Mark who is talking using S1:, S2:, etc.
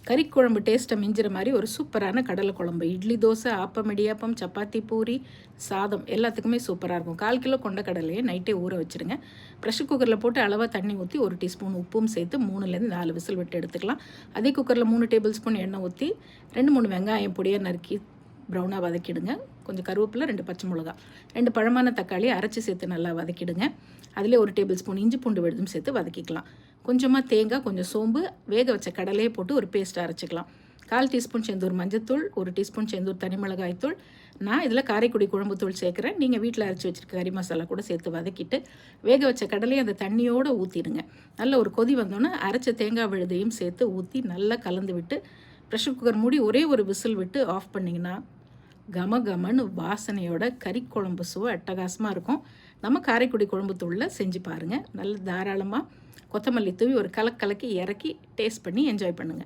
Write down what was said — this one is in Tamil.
S1: கறிக்குழம்பு டேஸ்ட்டை மிஞ்சிற மாதிரி ஒரு சூப்பரான கடலை குழம்பு. இட்லி, தோசை, ஆப்பம், இடியாப்பம், சப்பாத்தி, பூரி, சாதம் எல்லாத்துக்குமே சூப்பராக இருக்கும். 1/4 கிலோ கொண்ட கடலையை நைட்டே ஊற வச்சுருங்க. ப்ரெஷர் குக்கரில் போட்டு அளவாக தண்ணி ஊற்றி 1 டீஸ்பூன் உப்பும் சேர்த்து 3லேருந்து 4 விசில் விட்டு எடுத்துக்கலாம். அதே குக்கரில் 3 டேபிள் ஸ்பூன் எண்ணெய் ஊற்றி 2-3 வெங்காயம் பொடியாக நறுக்கி ப்ரௌனாக வதக்கிடுங்க. கொஞ்சம் கருவேப்பிலை, 2 பச்சை மிளகா, 2 பழமான தக்காளி அரைச்சி சேர்த்து நல்லா வதக்கிடுங்க. அதிலே 1 டேபிள் ஸ்பூன் இஞ்சி பூண்டு விழுதும் சேர்த்து வதக்கிக்கலாம். கொஞ்சமாக தேங்காய், கொஞ்சம் சோம்பு, வேக வச்ச கடலையை போட்டு ஒரு பேஸ்ட் அரைச்சிக்கலாம். 1/4 டீஸ்பூன் செந்தூர் மஞ்சத்தூள், 1 டீஸ்பூன் செந்தூர் தனி மிளகாய்த்தூள். நான் இதில் காரைக்குடி குழம்புத்தூள் சேர்க்குறேன். நீங்கள் வீட்டில் அரைச்சி வச்சுருக்க கறி மசாலா கூட சேர்த்து வதக்கிட்டு வேக வச்ச கடலையை அந்த தண்ணியோடு ஊற்றிடுங்க. நல்ல ஒரு கொதி வந்தோன்னே அரைச்ச தேங்காய் விழுதையும் சேர்த்து ஊற்றி நல்லா கலந்து விட்டு ப்ரெஷர் குக்கர் மூடி ஒரே ஒரு விசில் விட்டு ஆஃப் பண்ணிங்கன்னா கமகமன்னு வாசனையோட கறி குழம்பு சுவை அட்டகாசமாக இருக்கும். நம்ம காரைக்குடி குழம்புத்தூளில் செஞ்சு பாருங்கள். நல்ல தாராளமாக கொத்தமல்லி தூவி ஒரு கலக்கி இறக்கி டேஸ்ட் பண்ணி என்ஜாய் பண்ணுங்கள்.